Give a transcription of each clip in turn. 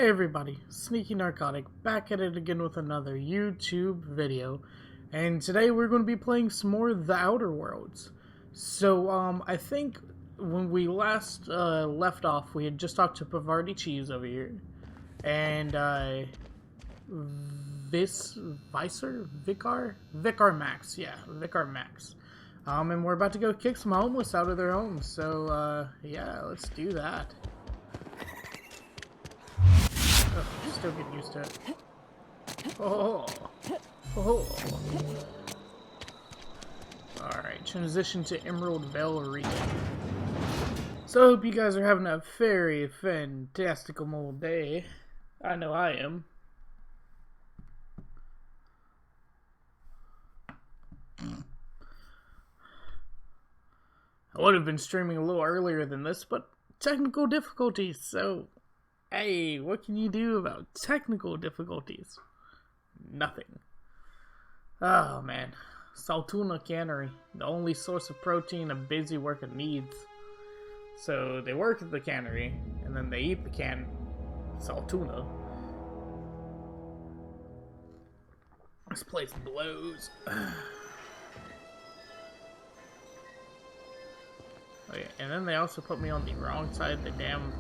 Hey everybody, Sneaky Narcotic back at it again with another YouTube video, and today we're going to be playing some more The Outer Worlds. So, I think when we last left off, we had just talked to Pavardi Cheese over here, and Vicar Max, yeah, Vicar Max. And we're about to go kick some homeless out of their homes, so yeah, let's do that. Oh, still getting used to it. Oh. Alright, transition to Emerald Vale region. So I hope you guys are having a very fantastical day. I know I am. I would have been streaming a little earlier than this, but technical difficulties, so... Hey, what can you do about technical difficulties? Nothing. Oh man. Saltuna Cannery, the only source of protein a busy worker needs. So they work at the cannery, and then they eat the Saltuna. This place blows. Oh yeah, and then they also put me on the wrong side of the damn...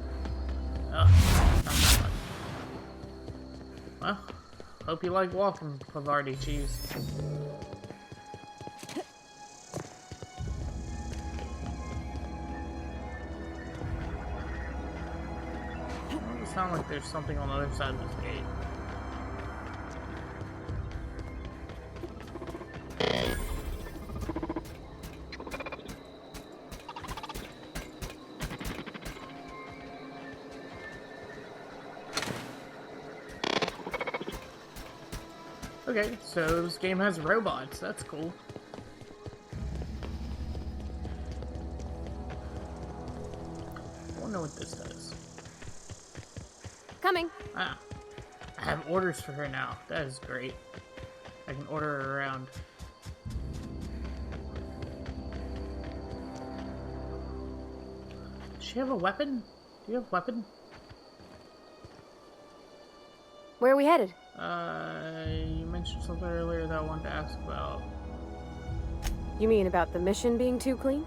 Oh, not that much. Well, hope you like walking, Pavardi Cheese. It doesn't sound like there's something on the other side of this gate. Okay, so this game has robots. That's cool. I wonder what this does. Coming. Ah, I have orders for her now. That is great. I can order her around. Does she have a weapon? Do you have a weapon? Where are we headed? You mentioned something earlier that I wanted to ask about. You mean about the mission being too clean?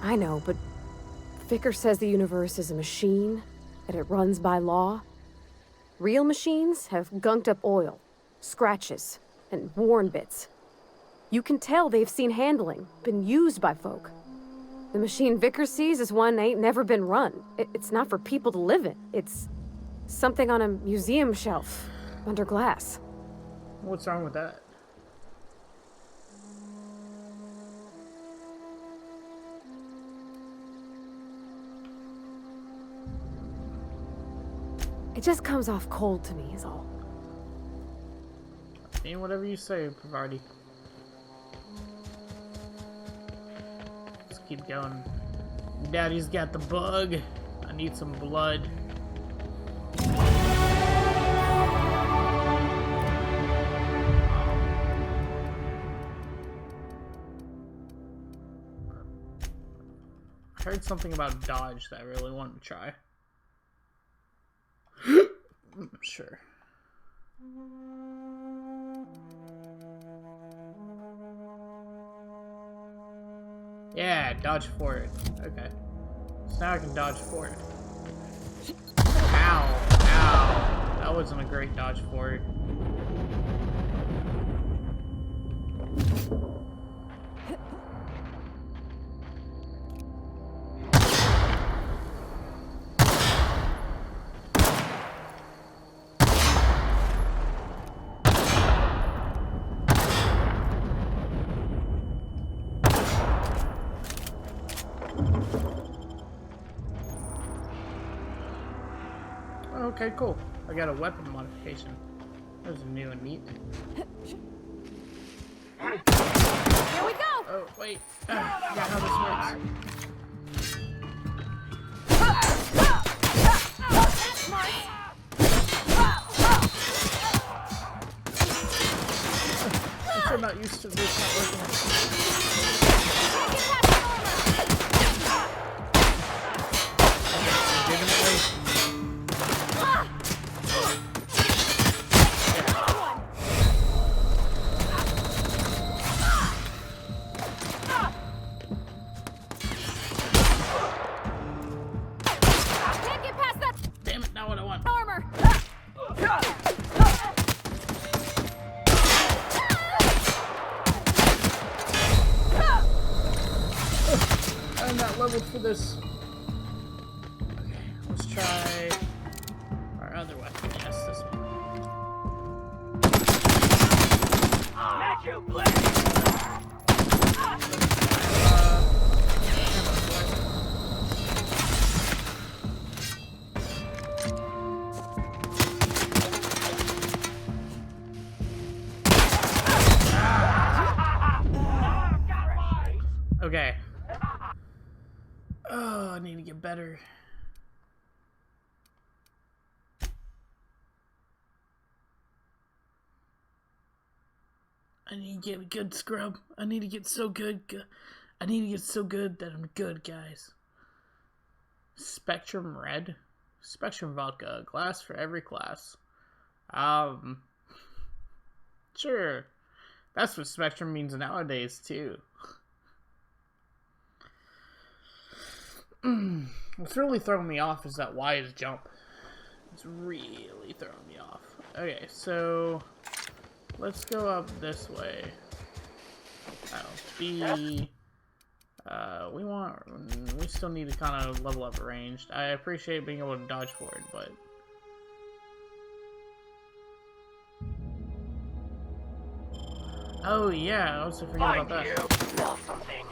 I know, but Vicar says the universe is a machine, that it runs by law. Real machines have gunked up oil, scratches, and worn bits. You can tell they've seen handling, been used by folk. The machine Vicar sees is one ain't never been run. It's not for people to live in. It's something on a museum shelf, under glass. What's wrong with that? It just comes off cold to me, is all. I mean, whatever you say, Pavardi. Keep going. Daddy's got the bug. I need some blood. I heard something about dodge that I really want to try. I'm sure. Yeah, dodge forward. Okay. So now I can dodge forward. Ow! Ow! That wasn't a great dodge forward. Okay, cool. I got a weapon modification. That was new and neat. Here we go! Oh, wait. I forgot how this works. I'm not used to this not working. leveled for this. Okay, let's try our other weapon. Yes, this one. Not you, play. Okay. Oh, I need to get better. I need to get a good scrub. I need to get so good. I need to get so good that I'm good, guys. Spectrum Red. Spectrum Vodka. A glass for every class. Sure. That's what Spectrum means nowadays, too. What's really throwing me off is that Y's jump. It's really throwing me off. Okay, so let's go up this way. B. We still need to kind of level up ranged. I appreciate being able to dodge forward, but oh yeah, I also forgot about that. Smell something.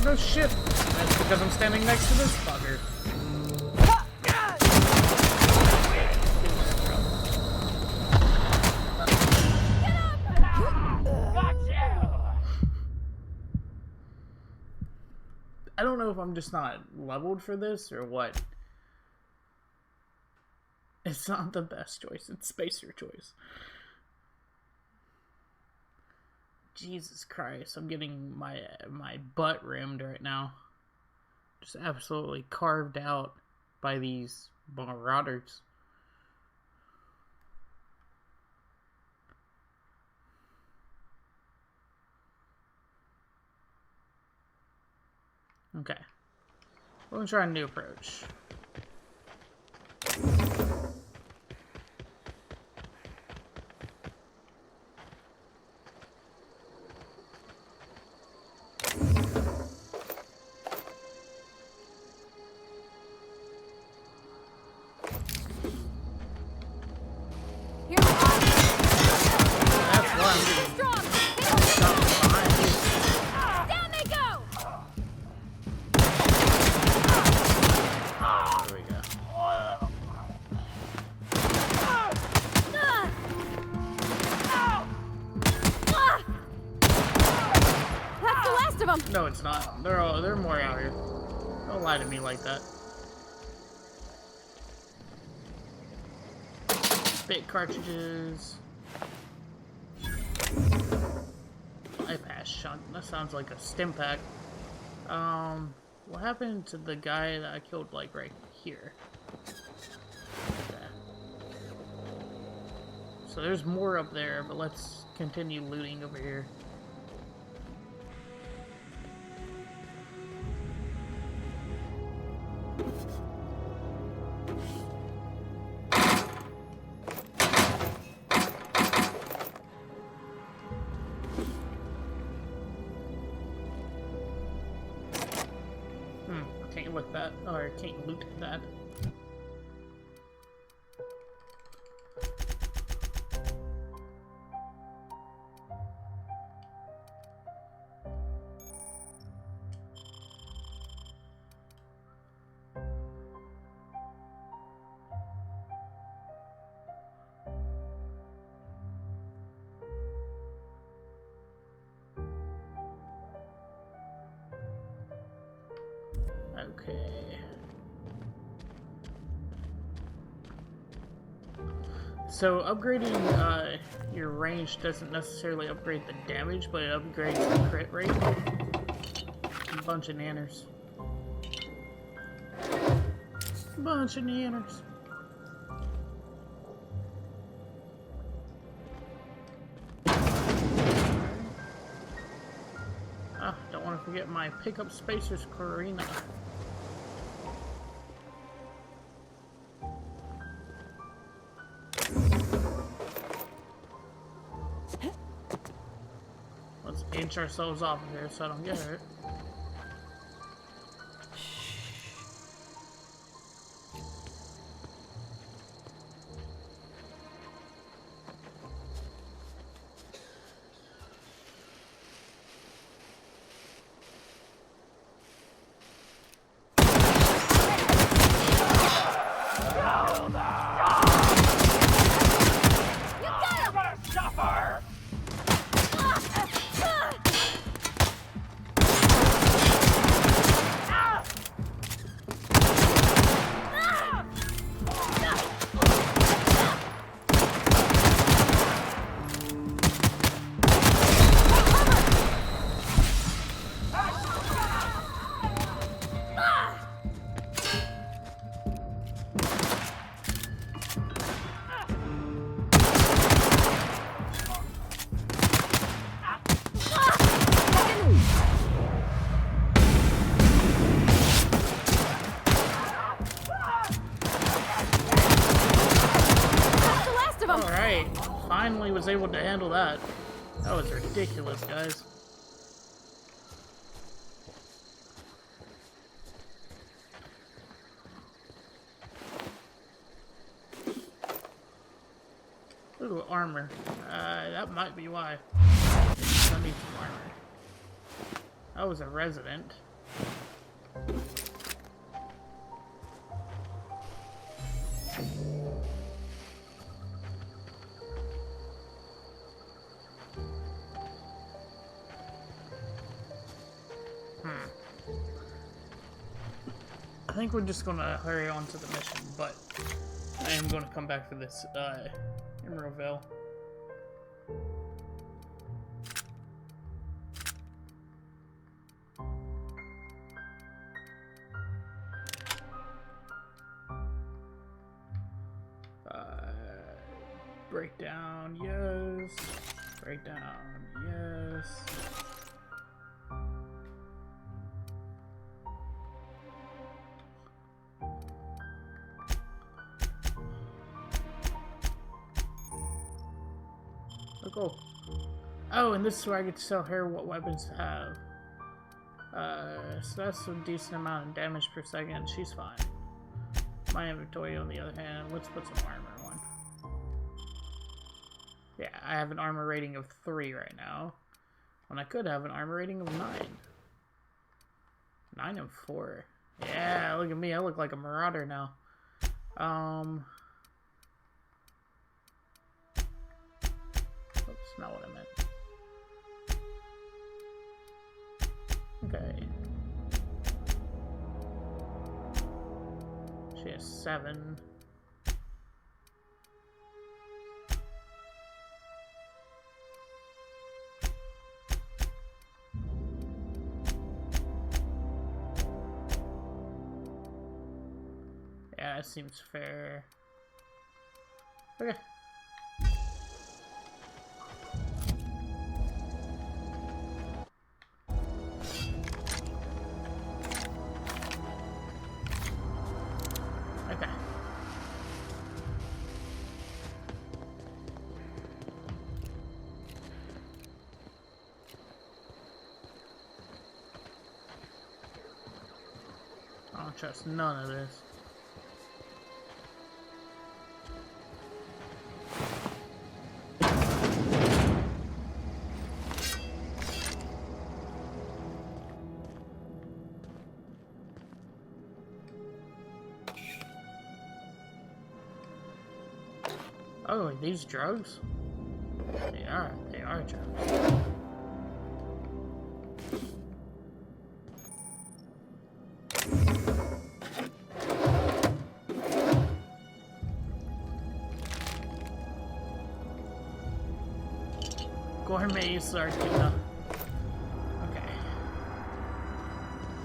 No shit! That's because I'm standing next to this fucker. I don't know if I'm just not leveled for this or what. It's not the best choice. It's Spacer choice. Jesus Christ, I'm getting my butt rimmed right now. Just absolutely carved out by these marauders. Okay. We're gonna try a new approach. No, it's not. They're more out here. Don't lie to me like that. Bit cartridges. Bypass shot. That sounds like a stim pack. What happened to the guy that I killed, like, right here? Okay. So there's more up there, but let's continue looting over here. Can't look that, or can't loot that. Okay. So upgrading your range doesn't necessarily upgrade the damage, but it upgrades the crit rate. A bunch of nanners. Bunch of neanners. Ah, don't want to forget my pickup spacers, Karina. Let's inch ourselves off of here so I don't get hurt. Alright, finally was able to handle that. That was ridiculous, guys. Ooh, armor. That might be why. I need some armor. I was a resident. I think we're just gonna hurry on to the mission, but I am gonna come back for this, Emeraldville. Breakdown, yes. Breakdown, yes. Cool. Oh, and this is where I get to tell her what weapons to have. So that's a decent amount of damage per second. She's fine. My inventory, on the other hand, let's put some armor on. Yeah, I have an armor rating of 3 right now. When I could have an armor rating of 9. 9 and 4. Yeah, look at me. I look like a marauder now. Not what I meant. Okay. She has 7. Yeah, that seems fair. Okay. I don't trust none of this. Oh, are these drugs? They are drugs. Gourmet Sartuna. Okay.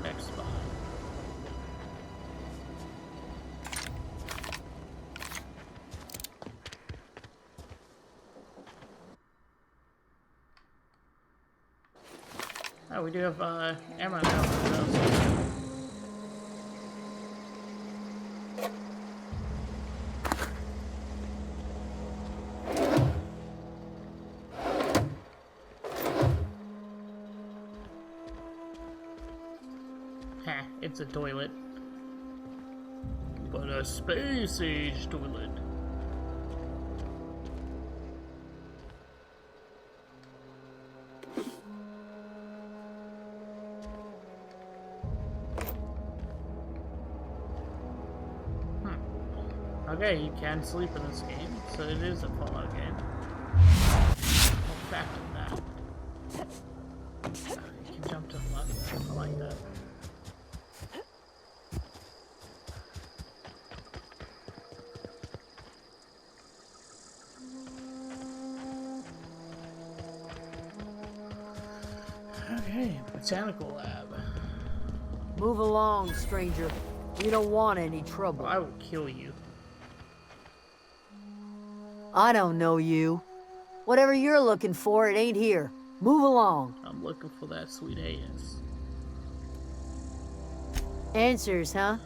Next spot. Oh, we do have ammo now for those. Heh, it's a toilet. But a space-age toilet. Okay, you can sleep in this game, so it is a Fallout game. In fact, that. You can jump to the left. I like that. Okay, botanical lab. Move along, stranger. We don't want any trouble. I will kill you. I don't know you. Whatever you're looking for, it ain't here. Move along. I'm looking for that sweet ass. Answers, huh?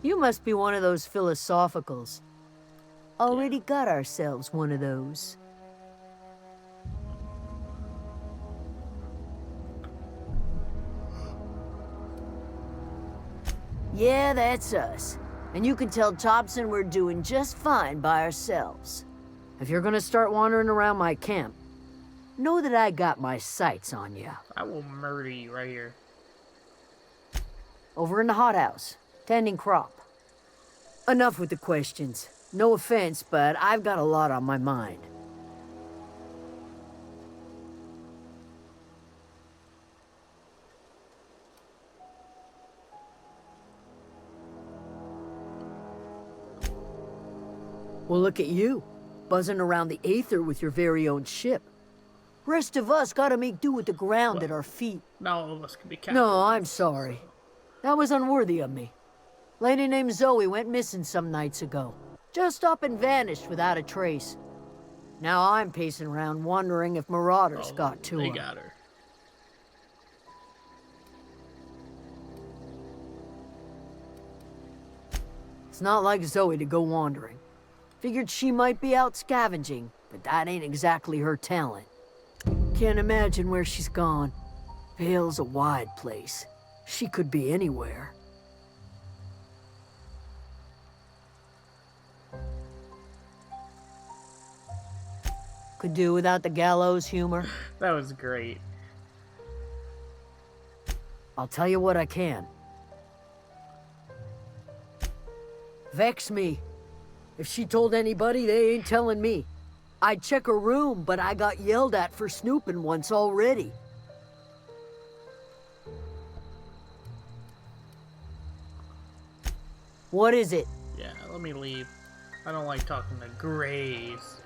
You must be one of those philosophicals. Already got ourselves one of those. Yeah, that's us. And you can tell Tobson we're doing just fine by ourselves. If you're gonna start wandering around my camp, know that I got my sights on you. I will murder you right here. Over in the hothouse, tending crop. Enough with the questions. No offense, but I've got a lot on my mind. Well, look at you, buzzing around the aether with your very own ship. Rest of us gotta make do with the ground at our feet. Not all of us can be captured. No, I'm sorry. That was unworthy of me. Lady named Zoe went missing some nights ago. Just up and vanished without a trace. Now I'm pacing around wondering if marauders got to They her. got her. It's not like Zoe to go wandering. Figured she might be out scavenging, but that ain't exactly her talent. Can't imagine where she's gone. Vale's a wide place. She could be anywhere. Could do without the gallows humor. That was great. I'll tell you what I can. Vex me. If she told anybody, they ain't telling me. I'd check her room, but I got yelled at for snooping once already. What is it? Yeah, let me leave. I don't like talking to Grays.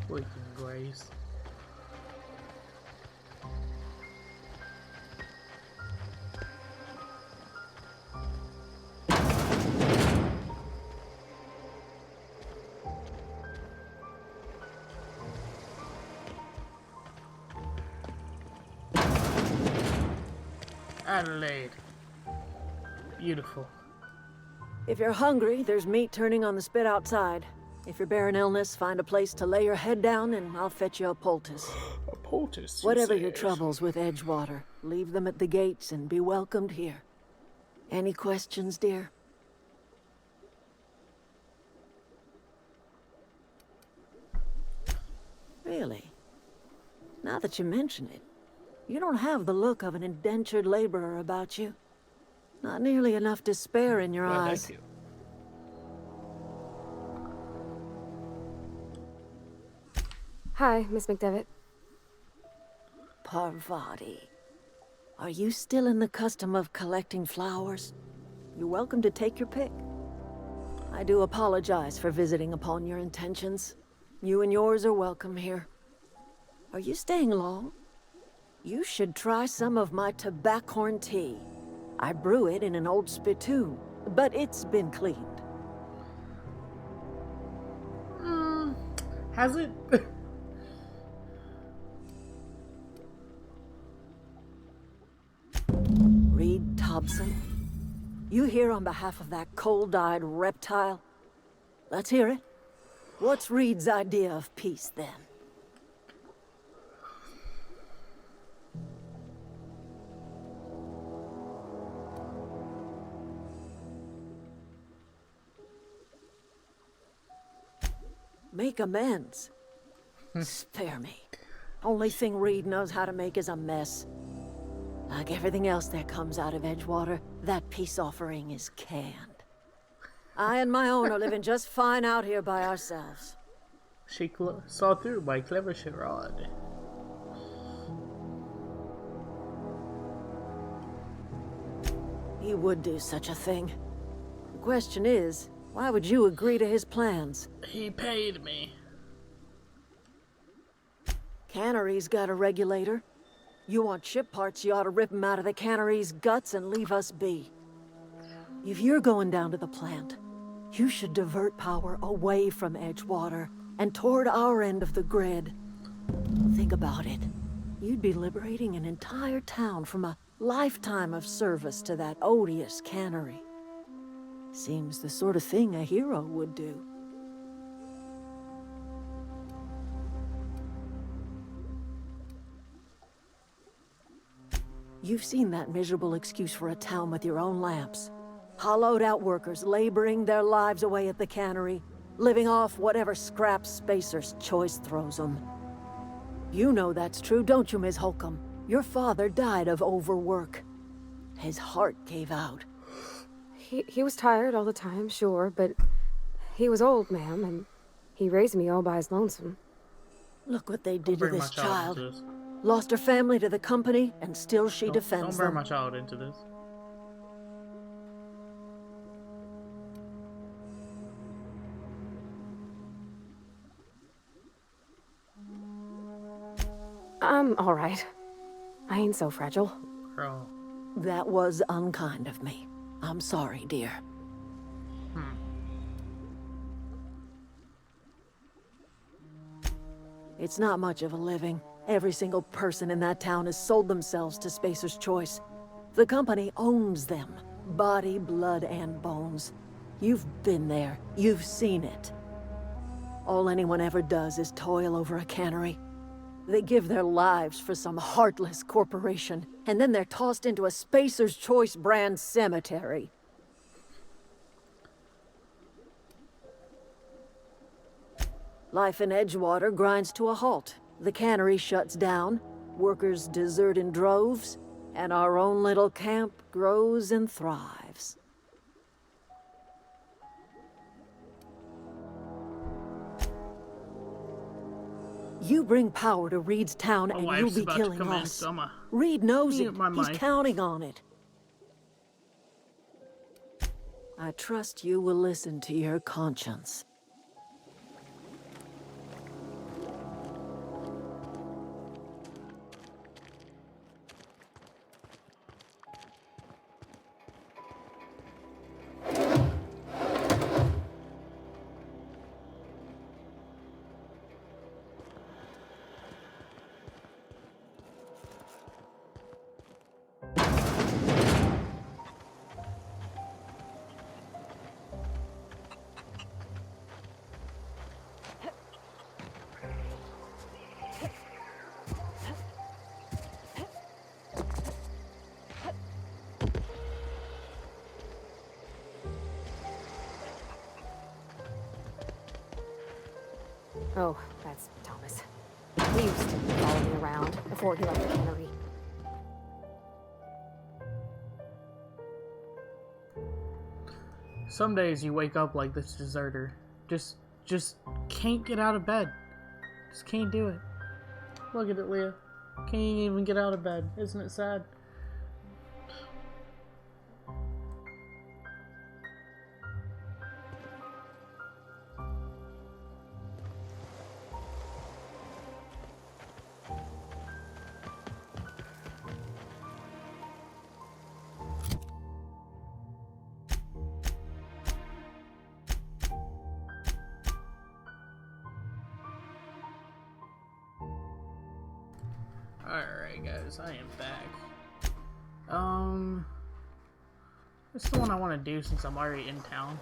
Freaking Grays. Adelaide. Beautiful. If you're hungry, there's meat turning on the spit outside. If you're bearing illness, find a place to lay your head down and I'll fetch you a poultice. A poultice. Whatever your troubles with Edgewater, leave them at the gates and be welcomed here. Any questions, dear? Really? Now that you mention it, you don't have the look of an indentured laborer about you. Not nearly enough despair in your eyes. Thank you. Hi, Miss McDevitt. Parvati, are you still in the custom of collecting flowers? You're welcome to take your pick. I do apologize for visiting upon your intentions. You and yours are welcome here. Are you staying long? You should try some of my tobaccorn tea. I brew it in an old spittoon, but it's been cleaned. Has it? Tobson? You here on behalf of that cold-eyed reptile? Let's hear it. What's Reed's idea of peace, then? Make amends. Spare me. Only thing Reed knows how to make is a mess. Like everything else that comes out of Edgewater, that peace offering is canned. I and my own are living just fine out here by ourselves. She saw through my clever charade. He would do such a thing. The question is, why would you agree to his plans? He paid me. Cannery's got a regulator. You want ship parts, you ought to rip them out of the cannery's guts and leave us be. If you're going down to the plant, you should divert power away from Edgewater and toward our end of the grid. Think about it. You'd be liberating an entire town from a lifetime of service to that odious cannery. Seems the sort of thing a hero would do. You've seen that miserable excuse for a town with your own lamps. Hollowed out workers laboring their lives away at the cannery, living off whatever scraps Spacer's Choice throws them. You know that's true, don't you, Ms. Holcomb? Your father died of overwork. His heart gave out. He was tired all the time, sure, but he was old, ma'am, and he raised me all by his lonesome. Look what they did to Don't burn this my child child. into this. Lost her family to the company, and still she Don't defends burn them. my child into this. I'm all right. I ain't so fragile. Girl. That was unkind of me. I'm sorry, dear. It's not much of a living. Every single person in that town has sold themselves to Spacer's Choice. The company owns them. Body, blood, and bones. You've been there. You've seen it. All anyone ever does is toil over a cannery. They give their lives for some heartless corporation, and then they're tossed into a Spacer's Choice brand cemetery. Life in Edgewater grinds to a halt. The cannery shuts down, workers desert in droves, and our own little camp grows and thrives. You bring power to Reed's town My and wife's you'll be about to killing come in, us. so I'm a- Reed knows mute it. my He's mic. counting on it. I trust you will listen to your conscience. Oh, that's Thomas. He used to follow me around before he left the cannery. Some days you wake up like this deserter. Just can't get out of bed. Just can't do it. Look at it, Leah. Can't even get out of bed. Isn't it sad? Alright guys, I am back. This is the one I want to do since I'm already in town.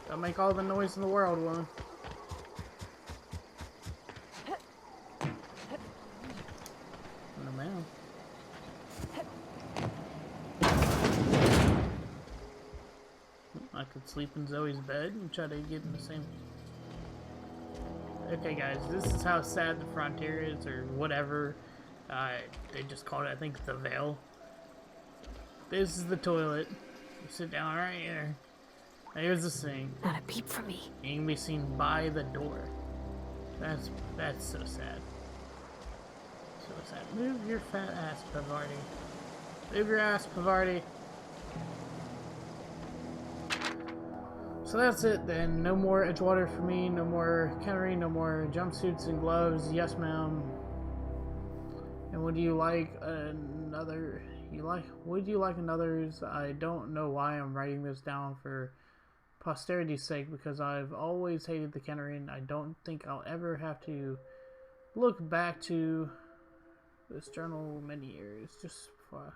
Don't make all the noise in the world, woman. No, ma'am. I could sleep in Zoe's bed and try to get in the same... Okay, guys, this is how sad the frontier is, or whatever. They just called it, I think, the Veil. This is the toilet. You sit down right here. Here's the sink. Not a peep from me. You can be seen by the door. That's so sad. So sad. Move your fat ass, Pavardi. Move your ass, Pavardi. So that's it then. No more Edgewater for me. No more Kennery. No more jumpsuits and gloves. Yes, ma'am. And would you like another? Would you like another's? I don't know why I'm writing this down for posterity's sake, because I've always hated the Kennery, and I don't think I'll ever have to look back to this journal many years. Just for...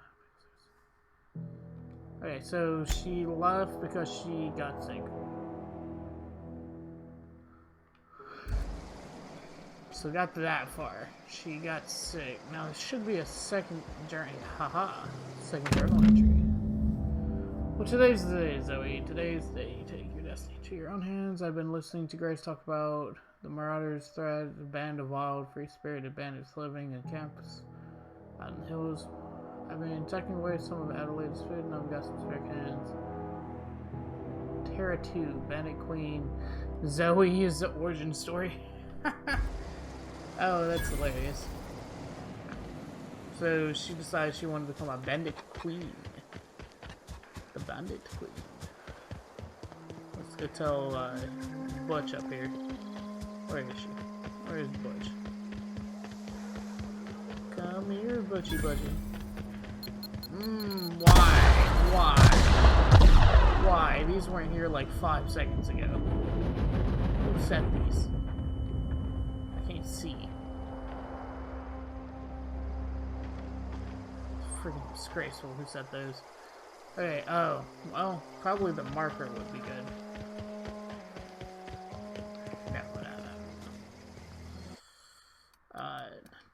Okay, so she left because she got sick. So got that far. She got sick. Now it should be a second journey. Haha. Second journal entry. Well, today's the day, Zoe. Today's the day you take your destiny to your own hands. I've been listening to Grace talk about the Marauders threat, a band of wild, free-spirited bandits living in camps out in the hills. I've been tucking away some of Adelaide's food, and I've got some spare cans. Terra 2, Bandit Queen. Zoe is the origin story. Oh, that's hilarious. So she decided she wanted to become a Bandit Queen. The Bandit Queen. Let's go tell Butch up here. Where is she? Where is Butch? Come here, Butchie Butchie. Why? These weren't here like 5 seconds ago. Who set these? I can't see. Freaking disgraceful who set those. Okay, oh, well, probably the marker would be good. Yeah, whatever.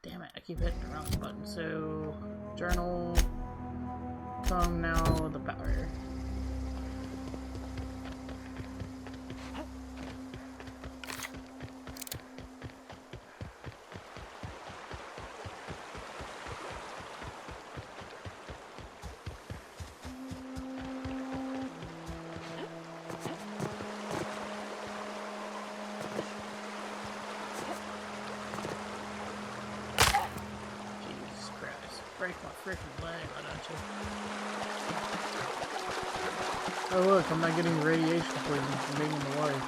Damn it, I keep hitting the wrong button. So, journal, come now, the power. Break my freaking leg, why don't you? Oh look, I'm not getting radiation poisoning from being in the water.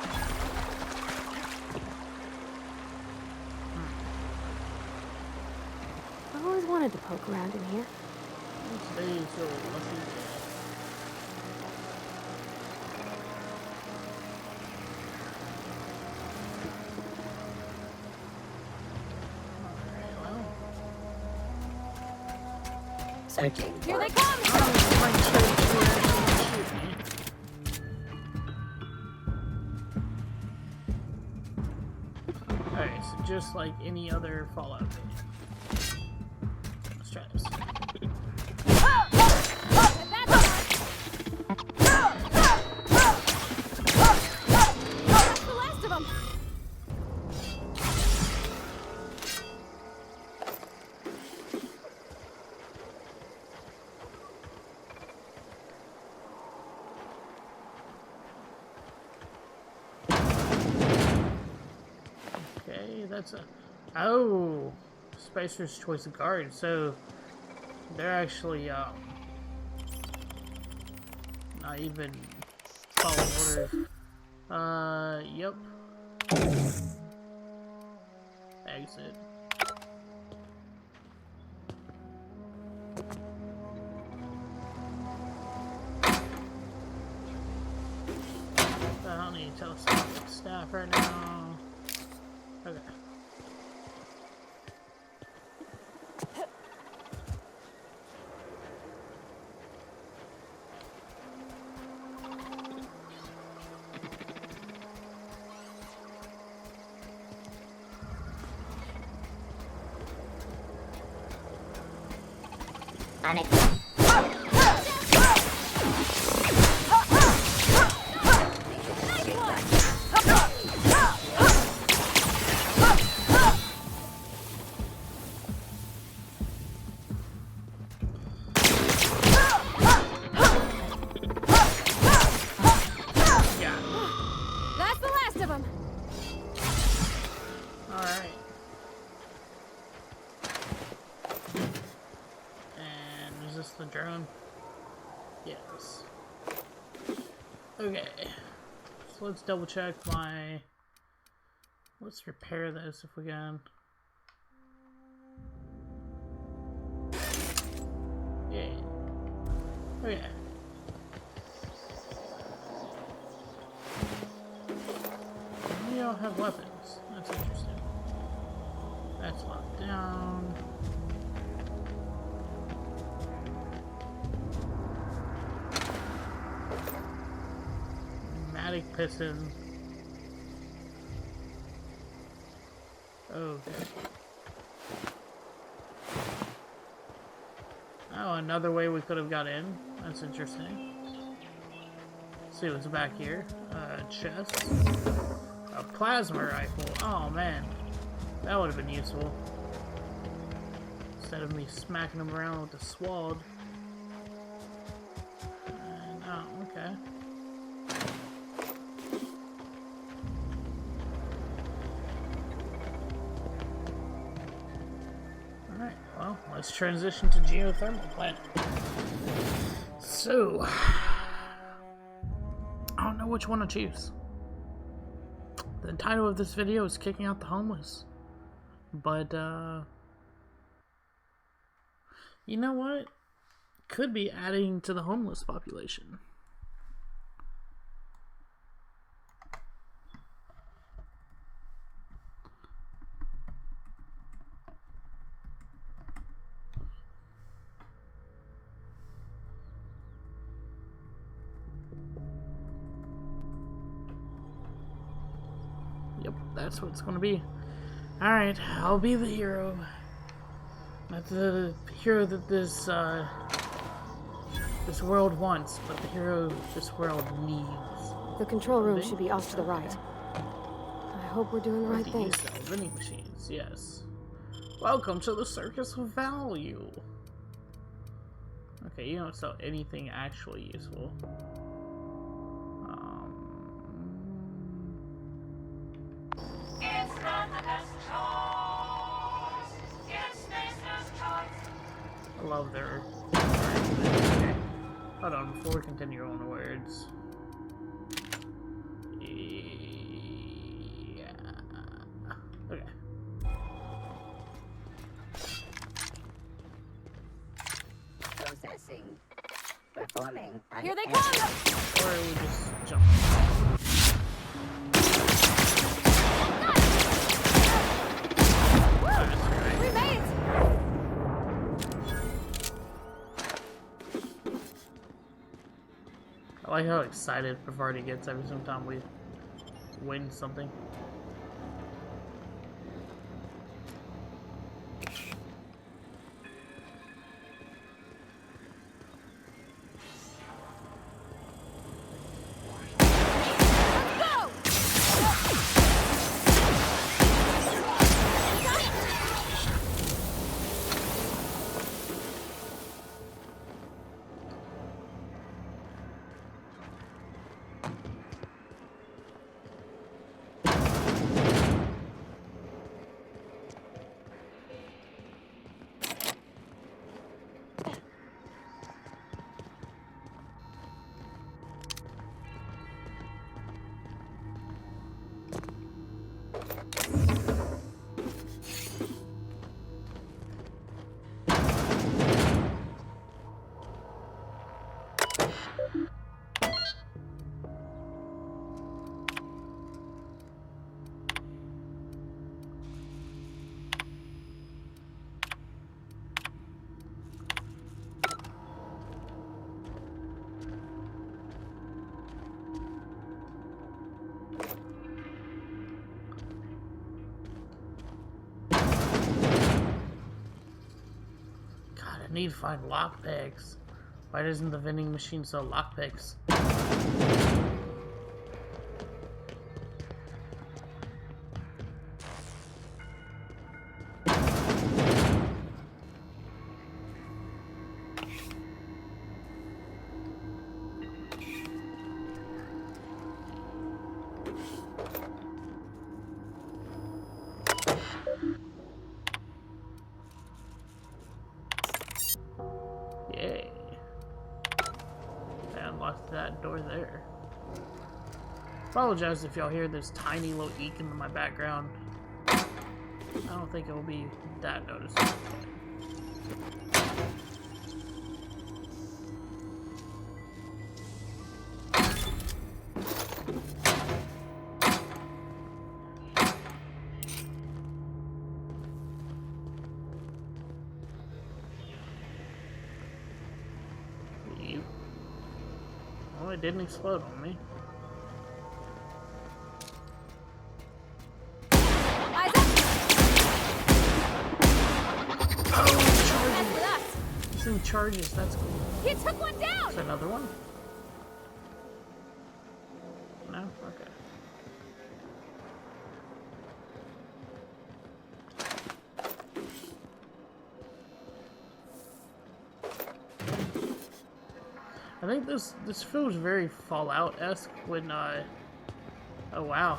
I've always wanted to poke around in here. Stay so lucky. Here they come! Alright, so just like any other Fallout game. Let's try this. That's the last of them! That's a... Oh! Spicer's Choice of Guard. So, they're actually, not even following orders. Yep. Exit. I don't need to tell staff right now. Okay. That's the last of them. Alright. And is this the drone? Yes. Okay. So let's double check my... Let's repair this if we can. Yeah. Okay. We all have weapons. That's interesting. That's locked down. Pneumatic piston. Okay. Oh, another way we could have got in. That's interesting. Let's see what's back here. Chest. A plasma rifle. Oh man, that would have been useful. Instead of me smacking them around with the sword. And, oh, okay. Alright, well, let's transition to geothermal plant. So, I don't know which one to choose. The title of this video is Kicking Out the Homeless. But, you know what? Could be adding to the homeless population. Yep, that's what it's gonna be. Alright, I'll be the hero. Not the hero that this world wants, but the hero this world needs. The control room should be off to the right. I hope we're doing the right thing. Sell vending machines, yes. Welcome to the circus of value. Okay, you don't sell anything actually useful. I love their... Okay. Hold on, before we continue on the words. Yeah. Okay. Processing. Performing. Here they come! Or we just jump. We made it! I like how excited Pavardi gets every single time we win something. I need to find lockpicks. Why doesn't the vending machine sell lockpicks? Yay. I unlocked that door there. Apologize if y'all hear this tiny little eek in my background. I don't think it will be that noticeable. Oh, it didn't explode on me. Eyes up! Oh, charges! This thing charges, that's cool. You took one down! Is there another one? No? Okay. I think this feels very Fallout-esque when oh wow.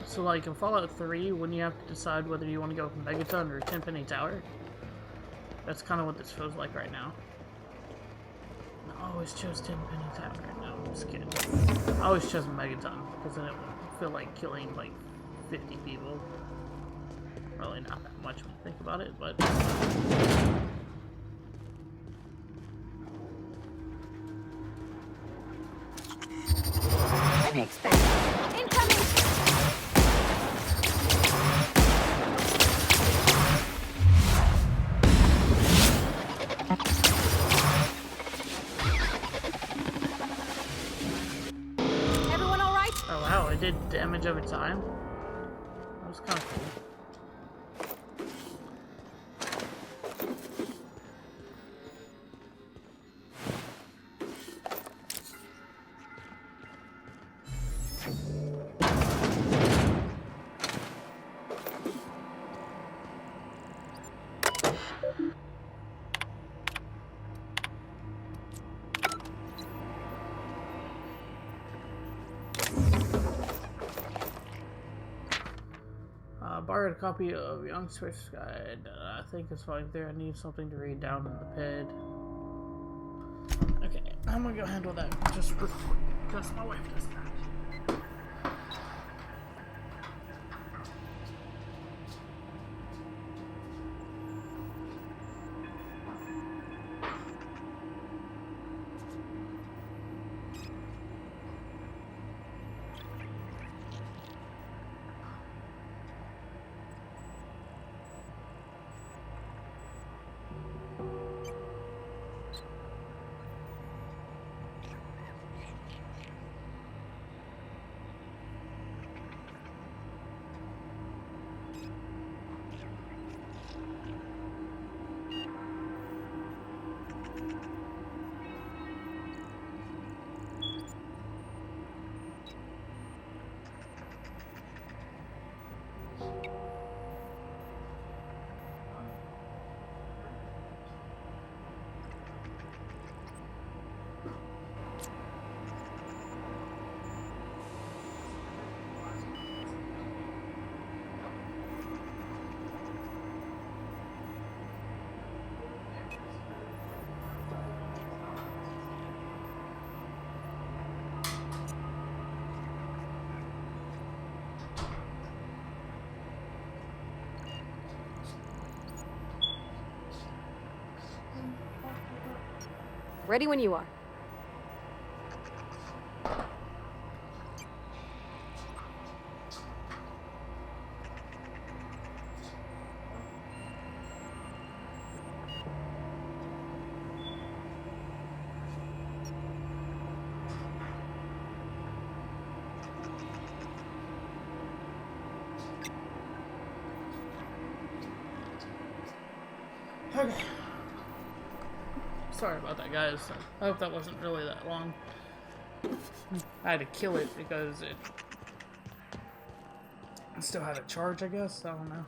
So like in Fallout 3, when you have to decide whether you want to go with Megaton or Tenpenny Tower, that's kind of what this feels like right now. I always chose Tenpenny Tower. No, I'm just kidding. I always chose Megaton because then it would feel like killing like 50 people. Really not that much when you think about it, but Unexpected. Incoming! Everyone all right? oh wow, it did damage over time. That was kind of cool. Borrowed a copy of Young Swift's Guide. I think it's fine there. I need something to read down in the pid. Okay, I'm gonna go handle that just real quick because my wife does that. Ready when you are. Okay. Sorry about that, guys. I hope that wasn't really that long. I had to kill it because it still had a charge, I guess. I don't know.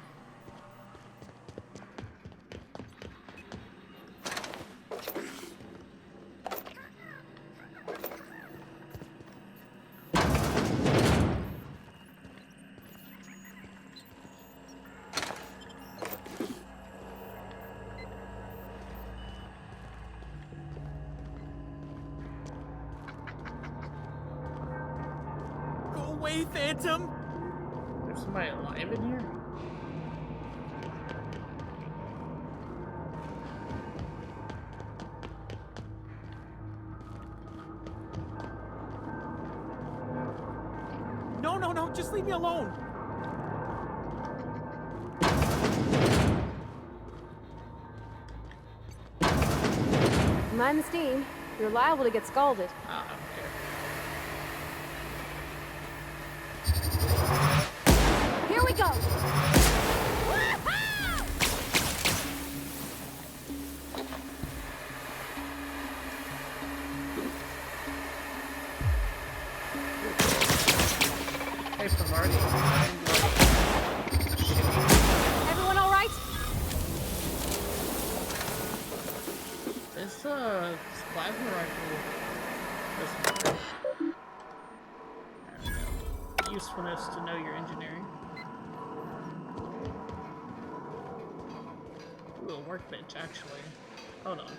Go away, Phantom! There's somebody alive in here? No, no, no, just leave me alone! Mind the steam. You're liable to get scalded. Ah, I don't care. Here we go! Hey, Pavardi. Everyone all right? This plasma rifle doesn't work. I don't know. Usefulness to know your engineering. Ooh, a workbench, actually. Hold on.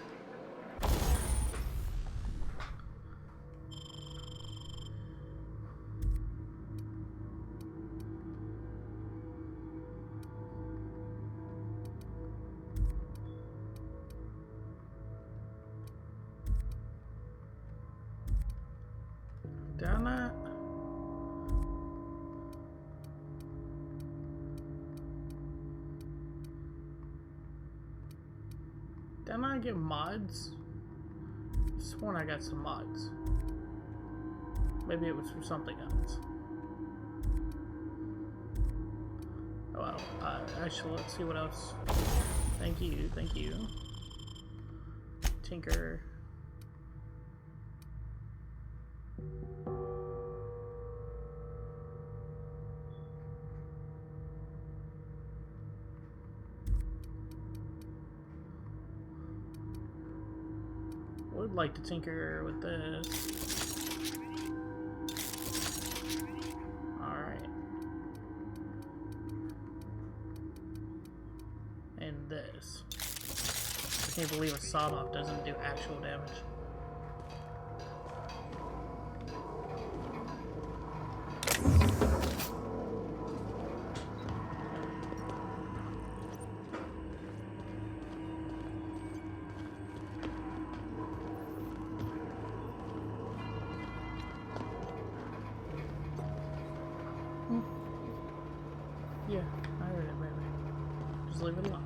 Down that. Didn't I get mods? I sworn I got some mods. Maybe it was for something else. Oh well, actually, let's see what else. Thank you, thank you. Tinker. Would like to tinker with this. Alright. And this. I can't believe a sawed-off doesn't do actual damage. Yeah, I heard it, baby. Just leave it alone.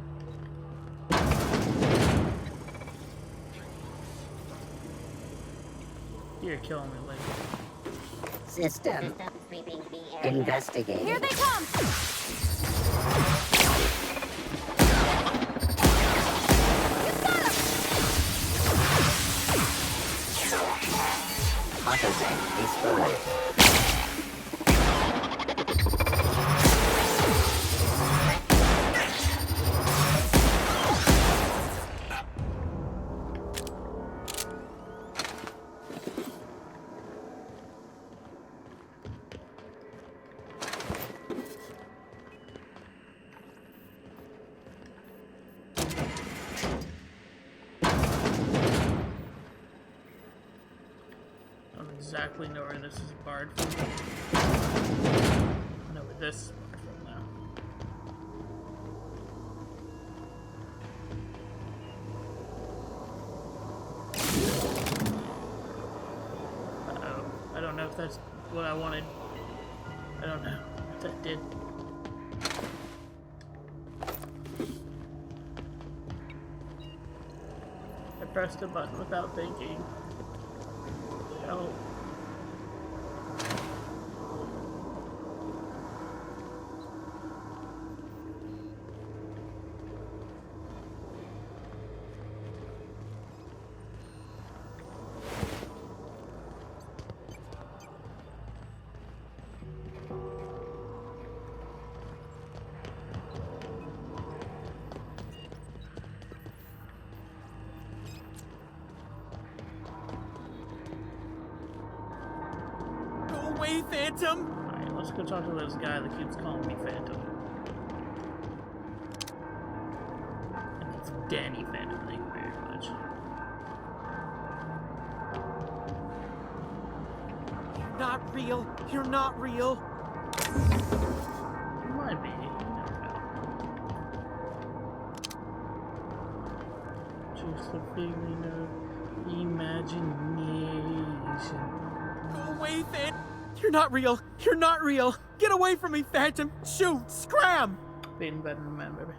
You're killing me, lady. System. Investigate. Here they come! Autosave destroyed. I don't exactly know where this is barred from. I know where this is barred from now. Uh-oh. I don't know if that's what I wanted. I don't know if that did. I pressed a button without thinking. Help. Phantom! Alright, let's go talk to this guy that keeps calling me Phantom. And it's Danny Phantom, thank you very much. You're not real. You're not real. Might be, you never know. Just a figment of imagination. Go away, Phantom. You're not real. You're not real. Get away from me, Phantom. Shoot. Scram. Being better than man, baby.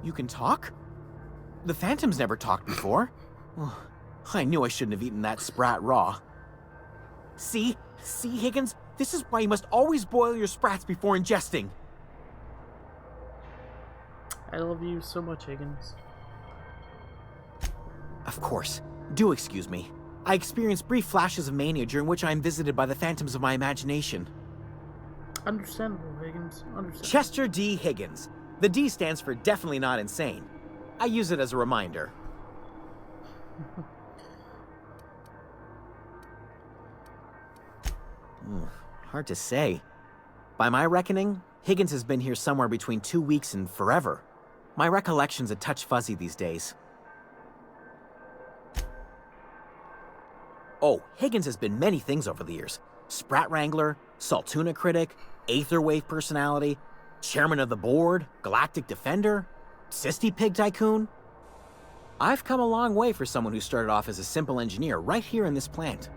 You can talk? The Phantom's never talked before. I knew I shouldn't have eaten that sprat raw. See? See, Higgins? This is why you must always boil your sprats before ingesting. I love you so much, Higgins. Of course. Do excuse me. I experience brief flashes of mania during which I am visited by the phantoms of my imagination. Understandable, Higgins. Understandable. Chester D. Higgins. The D stands for definitely not insane. I use it as a reminder. Hard to say. By my reckoning, Higgins has been here somewhere between 2 weeks and forever. My recollection's a touch fuzzy these days. Oh, Higgins has been many things over the years. Sprat Wrangler, Saltuna Critic, Aetherwave Personality, Chairman of the Board, Galactic Defender, Sisty Pig Tycoon. I've come a long way for someone who started off as a simple engineer right here in this plant.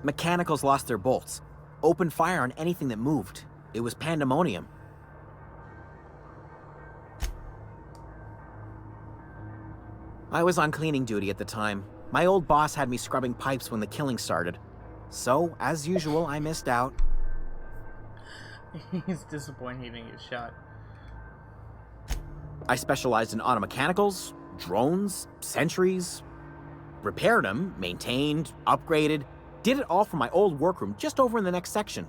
Mechanicals lost their bolts. Opened fire on anything that moved. It was pandemonium. I was on cleaning duty at the time. My old boss had me scrubbing pipes when the killing started. So, as usual, I missed out. He's disappointed he didn't get shot. I specialized in automechanicals, drones, sentries. Repaired them, maintained, upgraded. Did it all from my old workroom just over in the next section.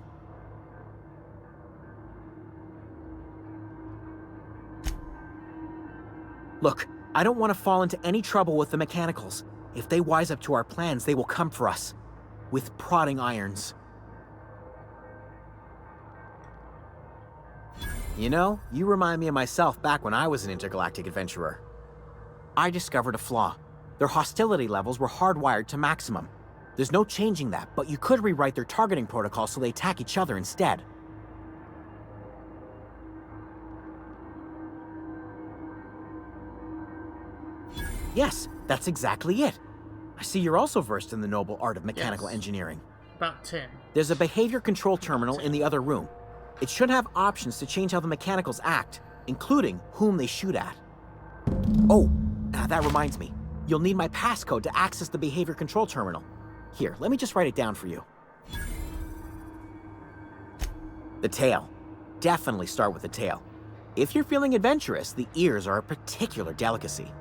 Look, I don't want to fall into any trouble with the mechanicals. If they wise up to our plans, they will come for us. With prodding irons. You know, you remind me of myself back when I was an intergalactic adventurer. I discovered a flaw. Their hostility levels were hardwired to maximum. There's no changing that, but you could rewrite their targeting protocol so they attack each other instead. Yes, that's exactly it. I see you're also versed in the noble art of mechanical engineering. About 10. There's a behavior control terminal in the other room. It should have options to change how the mechanicals act, including whom they shoot at. Oh, that reminds me. You'll need my passcode to access the behavior control terminal. Here, let me just write it down for you. The tail. Definitely start with the tail. If you're feeling adventurous, the ears are a particular delicacy.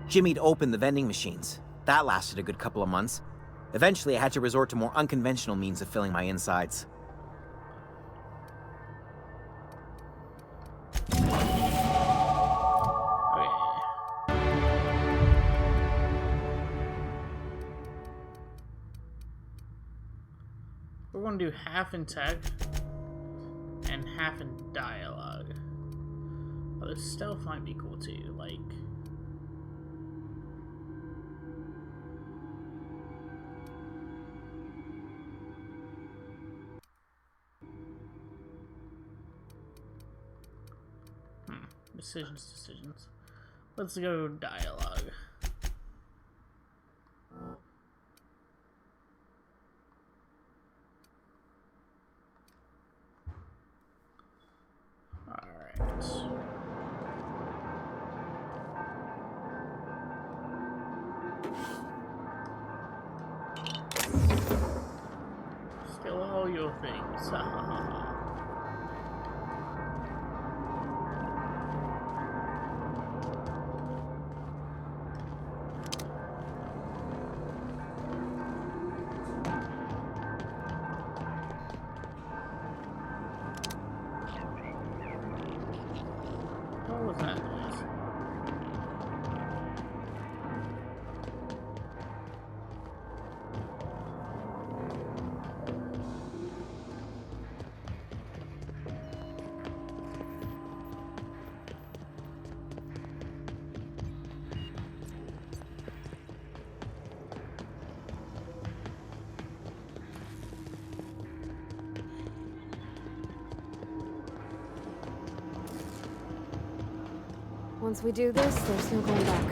Jimmy'd opened the vending machines. That lasted a good couple of months. Eventually, I had to resort to more unconventional means of filling my insides. We're going to do half in tech and half in dialogue. Although stealth might be cool too, like... Decisions. Let's go dialogue. Alright. Steal all your things. Ha ha ha ha. Once we do this, there's no going back.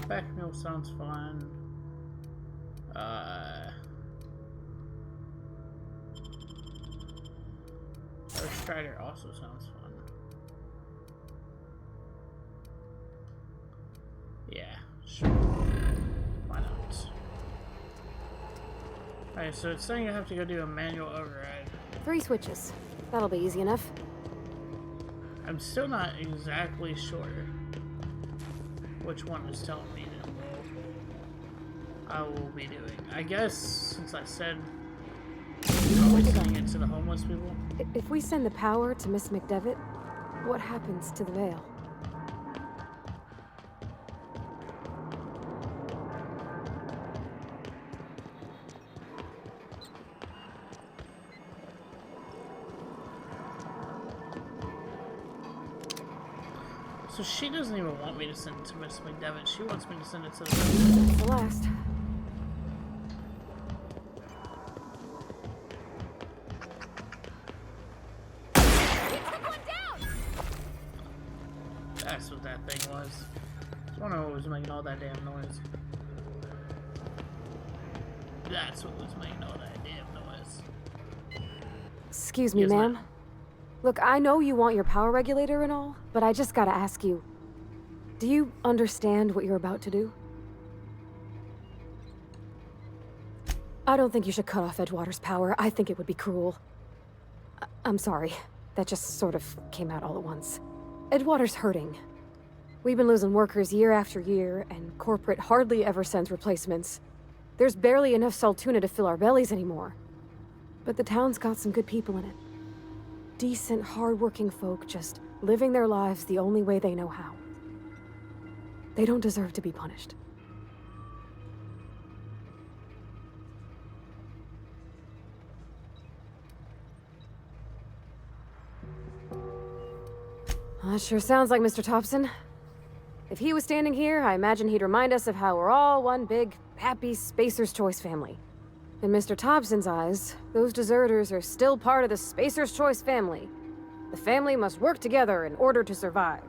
Back meal sounds fun. Strider also sounds fun. Yeah, sure. Why not? Alright, so it's saying I have to go do a manual override. 3 switches. That'll be easy enough. I'm still not exactly sure which one is telling me that I will be doing. I guess since I said I was sending it to the homeless people. If we send the power to Miss McDevitt, what happens to the veil? So she doesn't even want me to send it to Miss McDevitt. She wants me to send it to the That's the last. That's what that thing was. I don't know what was making all that damn noise. That's what was making all that damn noise. Excuse me, Yes, ma'am. ma'am. Look, I know you want your power regulator and all, but I just gotta ask you. Do you understand what you're about to do? I don't think you should cut off Edgewater's power. I think it would be cruel. I'm sorry. That just sort of came out all at once. Edgewater's hurting. We've been losing workers year after year, and corporate hardly ever sends replacements. There's barely enough Saltuna to fill our bellies anymore. But the town's got some good people in it. Decent, hard-working folk just living their lives the only way they know how. They don't deserve to be punished. That sure sounds like Mr. Tobson. If he was standing here, I imagine he'd remind us of how we're all one big, happy Spacer's Choice family. In Mr. Tobson's eyes, those deserters are still part of the Spacer's Choice family. The family must work together in order to survive.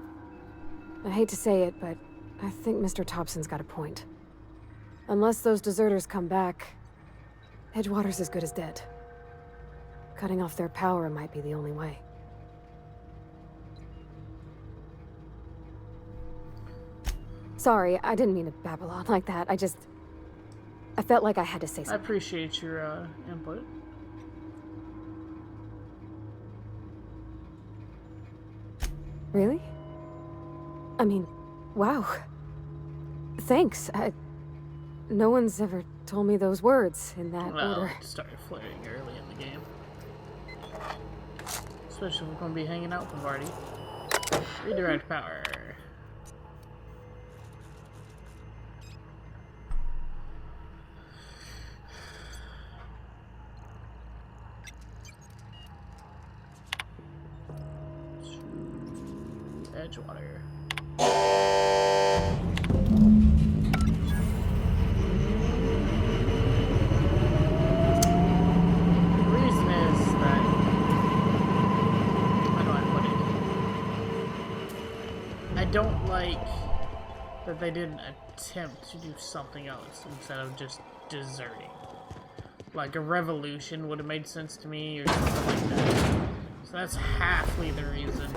I hate to say it, but I think Mr. Tobson's got a point. Unless those deserters come back, Edgewater's as good as dead. Cutting off their power might be the only way. Sorry, I didn't mean to babble on like that. I felt like I had to say I something. appreciate your input. Really? I mean, wow. Thanks. No one's ever told me those words in that Well, order. it started flirting early in the game. Especially if we're going to be hanging out with the party. Redirect power. Edgewater. The reason is that how do I put it? I don't like that they didn't attempt to do something else instead of just deserting. Like a revolution would have made sense to me or something like that. So that's halfly the reason.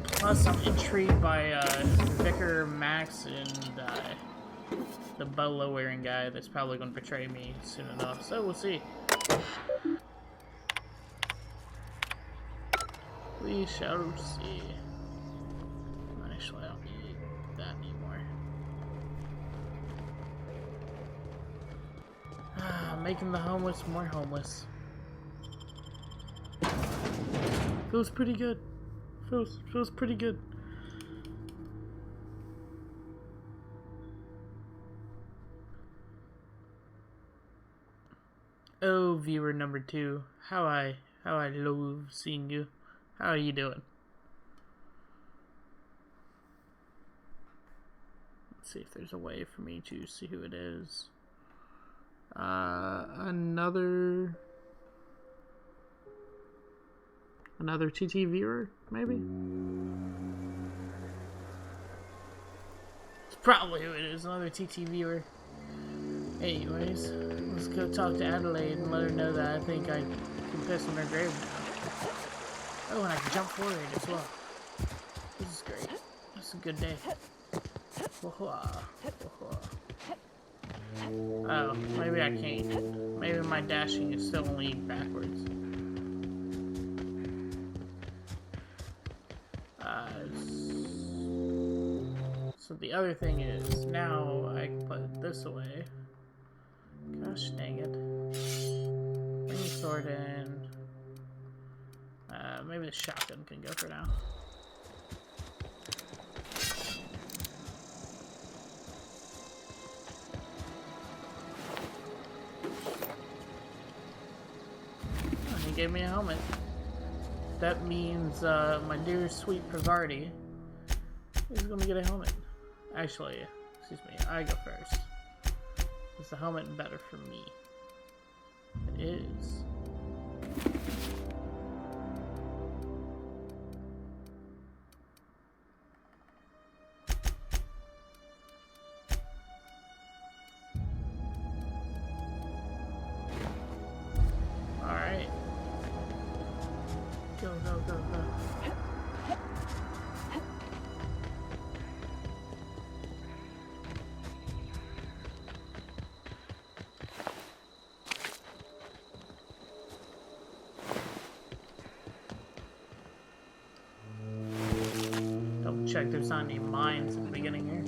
Plus, I'm intrigued by Vicar, Max, and the bolo-wearing guy that's probably going to betray me soon enough. So we'll see. We shall see. Actually, I don't need that anymore. Making the homeless more homeless. Feels pretty good. Feels pretty good. Oh, viewer number 2, how I love seeing you. How are you doing? Let's see if there's a way for me to see who it is. Another TT viewer, maybe? It's probably who it is, another TT viewer. Anyways, let's go talk to Adelaide and let her know that I think I can piss on her grave now. Oh, and I can jump forward as well. This is great. This is a good day. Oh, maybe I can't. Maybe my dashing is still only backwards. So the other thing is, now I can put this away. Gosh dang it. Bring the sword in. Maybe the shotgun can go for now. Oh, he gave me a helmet. That means my dear sweet Pravarti is gonna get a helmet. Actually, excuse me, I go first. Is the helmet better for me? It is. Alright. Go, go, go, go. Check there's not any mines at the beginning here,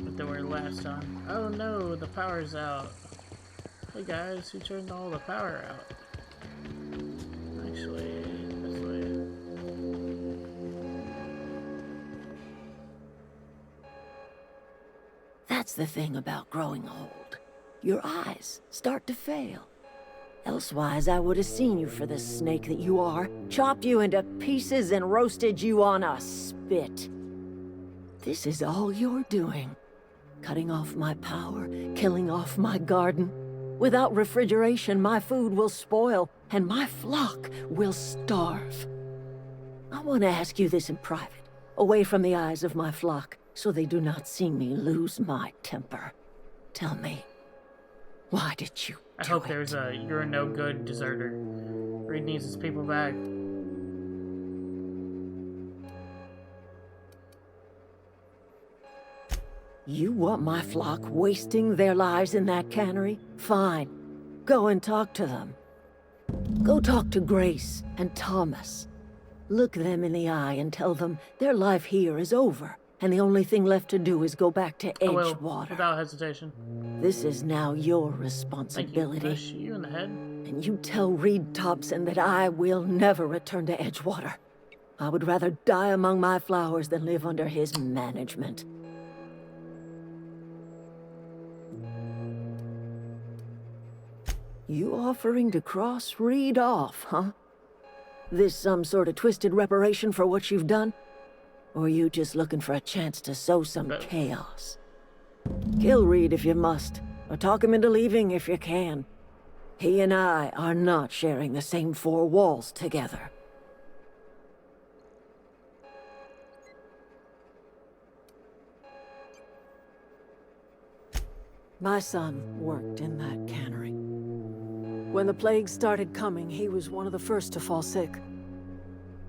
but there were last time. Oh no, the power's out. Hey guys, who turned all the power out? Actually, this way. That's the thing about growing old. Your eyes start to fail. Elsewise, I would have seen you for the snake that you are, chopped you into pieces and roasted you on a spit. This is all you're doing. Cutting off my power, killing off my garden. Without refrigeration, my food will spoil, and my flock will starve. I want to ask you this in private, away from the eyes of my flock, so they do not see me lose my temper. Tell me, why did you I hope there's a you're a no good deserter. Reed needs his people back. You want my flock wasting their lives in that cannery? Fine. Go and talk to them. Go talk to Grace and Thomas. Look them in the eye and tell them their life here is over, and the only thing left to do is go back to Edgewater. Without hesitation. This is now your responsibility. Thank you. Push you in the head. And you tell Reed Tobson that I will never return to Edgewater. I would rather die among my flowers than live under his management. You offering to cross Reed off, huh? This some sort of twisted reparation for what you've done? Or you just looking for a chance to sow some chaos? Kill Reed if you must, or talk him into leaving if you can. He and I are not sharing the same four walls together. My son worked in that cannery. When the plague started coming, he was one of the first to fall sick.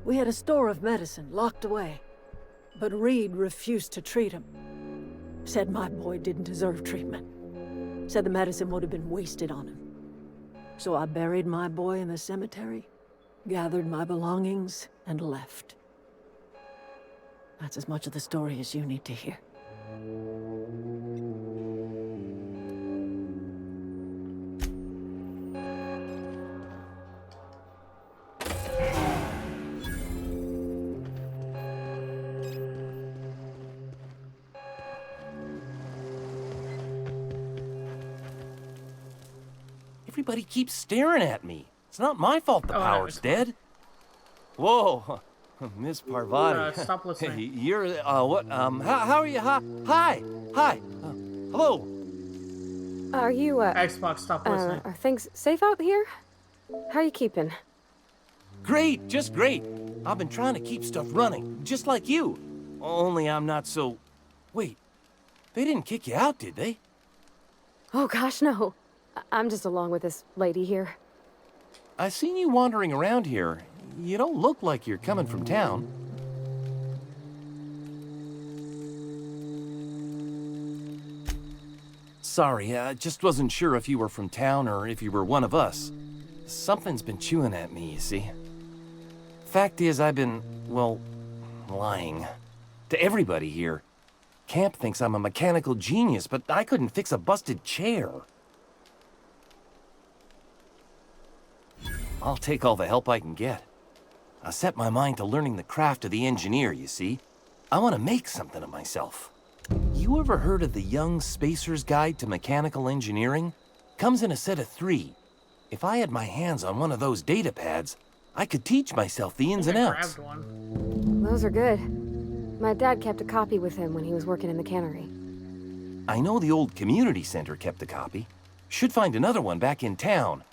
We had a store of medicine locked away, but Reed refused to treat him. Said my boy didn't deserve treatment. Said the medicine would have been wasted on him. So I buried my boy in the cemetery, gathered my belongings, and left. That's as much of the story as you need to hear. Everybody keeps staring at me. It's not my fault the Oh, no, power's it's dead. Whoa, Miss Parvati. Stop listening. Hey, you're, what, how are you? Hi. Hello. Are you, Xbox, stop listening. are things safe out here? How are you keeping? Great, just great. I've been trying to keep stuff running, just like you. Only I'm not so... Wait, they didn't kick you out, did they? Oh gosh, no. I'm just along with this lady here. I seen you wandering around here. You don't look like you're coming from town. Sorry, I just wasn't sure if you were from town or if you were one of us. Something's been chewing at me, you see. Fact is, I've been, well, lying. To everybody here. Camp thinks I'm a mechanical genius, but I couldn't fix a busted chair. I'll take all the help I can get. I set my mind to learning the craft of the engineer, you see. I want to make something of myself. You ever heard of the Young Spacer's Guide to Mechanical Engineering? Comes in a set of 3. If I had my hands on one of those data pads, I could teach myself the ins and I outs. grabbed one. Those are good. My dad kept a copy with him when he was working in the cannery. I know the old community center kept a copy. Should find another one back in town.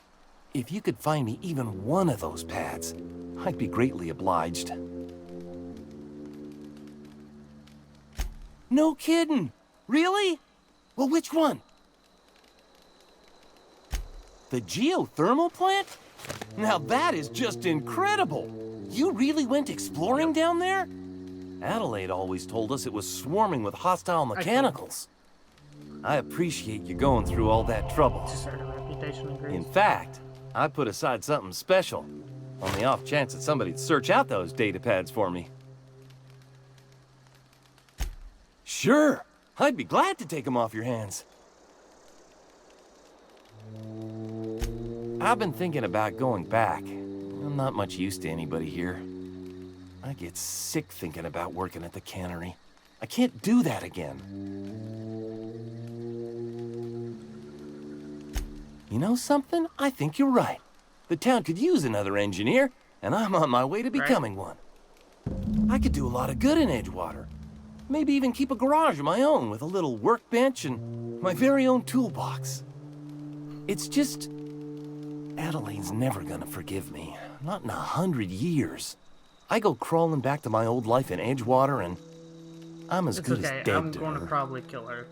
If you could find me even one of those pads, I'd be greatly obliged. No kidding! Really? Well, which one? The geothermal plant? Now that is just incredible! You really went exploring down there? Adelaide always told us it was swarming with hostile mechanicals. I appreciate you going through all that trouble. Just started a reputation in Greece. In fact, I put aside something special, on the off chance that somebody'd search out those data pads for me. Sure, I'd be glad to take them off your hands. I've been thinking about going back. I'm not much use to anybody here. I get sick thinking about working at the cannery. I can't do that again. You know something? I think you're right. The town could use another engineer, and I'm on my way to becoming one. I could do a lot of good in Edgewater. Maybe even keep a garage of my own with a little workbench and my very own toolbox. It's just... Adelaide's never gonna forgive me. Not in 100 years. I go crawling back to my old life in Edgewater, and I'm as It's good okay. as dead I'm to going to her. probably kill her.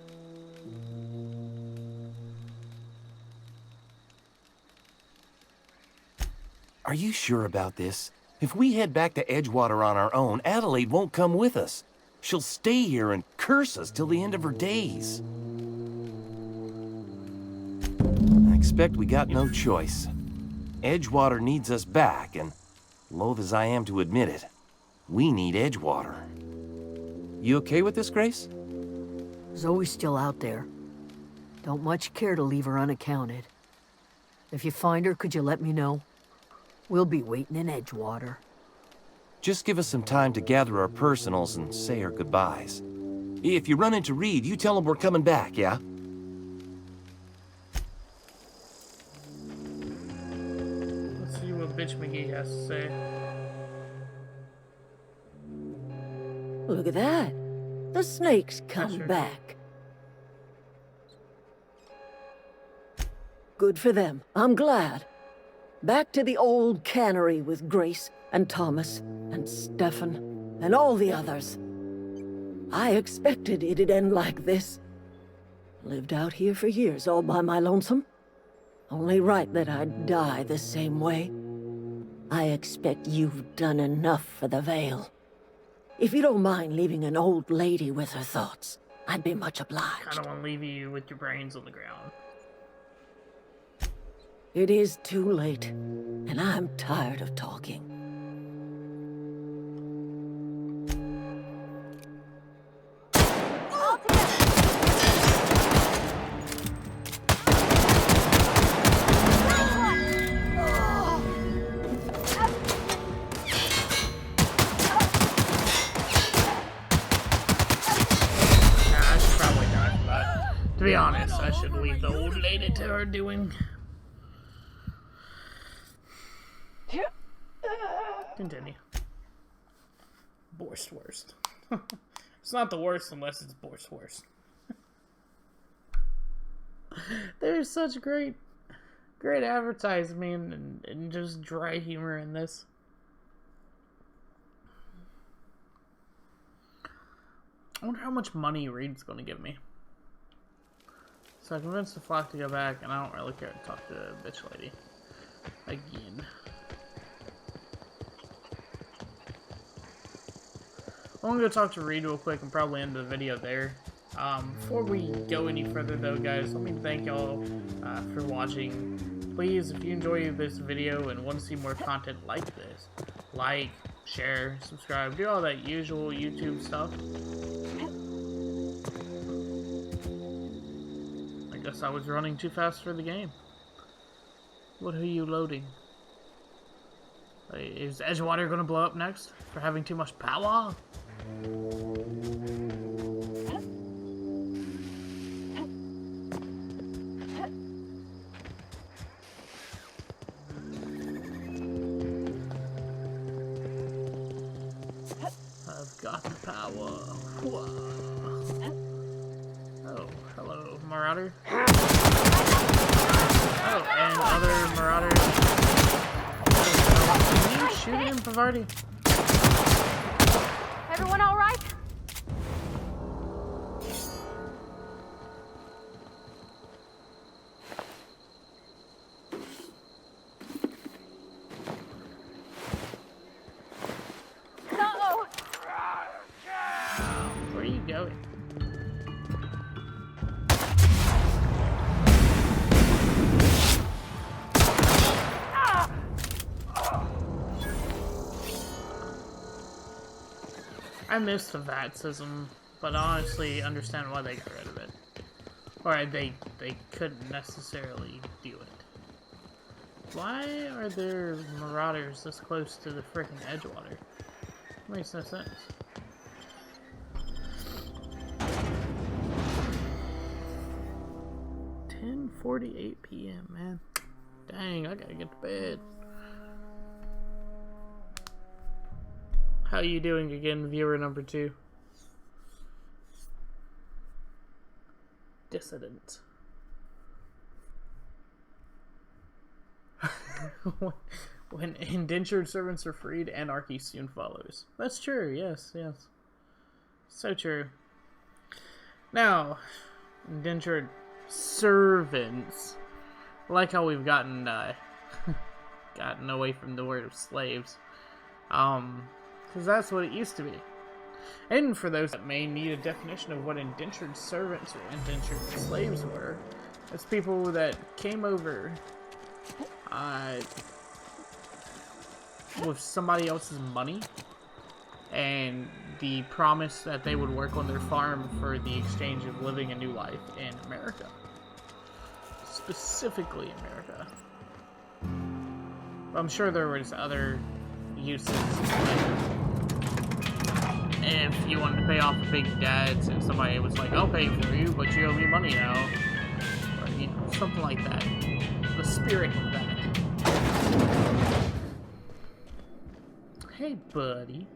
Are you sure about this? If we head back to Edgewater on our own, Adelaide won't come with us. She'll stay here and curse us till the end of her days. I expect we got no choice. Edgewater needs us back, and loath as I am to admit it, we need Edgewater. You okay with this, Grace? Zoe's still out there. Don't much care to leave her unaccounted. If you find her, could you let me know? We'll be waiting in Edgewater. Just give us some time to gather our personals and say our goodbyes. If you run into Reed, you tell him we're coming back, yeah? Let's see what Bitch McGee has to say. Look at that. The snake's come Sure. back. Good for them. I'm glad. Back to the old cannery with Grace and Thomas and Stefan and all the others. I expected it'd end like this. Lived out here for years all by my lonesome. Only right that I'd die the same way. I expect you've done enough for the Vale. If you don't mind leaving an old lady with her thoughts, I'd be much I obliged. don't want to leave you with your brains on the ground. It is too late, and I'm tired of talking. I should probably die for that. To be honest, I should leave the old lady to her doing. Continue. Borst worst. It's not the worst unless it's Borst worst. There's such great advertisement and just dry humor in this. I wonder how much money Reed's going to give me. So I convinced the flock to go back, and I don't really care to talk to the bitch lady again. I'm gonna go talk to Reed real quick and probably end the video there. Before we go any further though, guys, let me thank y'all for watching. Please, if you enjoy this video and want to see more content like this, like, share, subscribe, do all that usual YouTube stuff. I guess I was running too fast for the game. What are you loading? Is Edgewater gonna blow up next for having too much power? I've got the power. Whoa. Oh, hello, Marauder. Oh, and other Marauders. Can you shoot him, Pavardi? Everyone all right? No! Where are you going? I miss the Vatsism, but honestly understand why they got rid of it. Or they couldn't necessarily do it. Why are there Marauders this close to the freaking Edgewater? Makes no sense. $10:48 p.m., man. Dang, I gotta get to bed. How you doing again, viewer number 2? Dissident. When indentured servants are freed, anarchy soon follows. That's true, yes, yes. So true. Now, indentured servants. I like how we've gotten gotten away from the word of slaves. Because that's what it used to be. And for those that may need a definition of what indentured servants or indentured slaves were, it's people that came over with somebody else's money and the promise that they would work on their farm for the exchange of living a new life in America. Specifically America. I'm sure there was other uses. If you wanted to pay off the big debts and somebody was like, I'll pay for you, but you owe me money now. Or, you know, something like that. The spirit of that. Hey, buddy.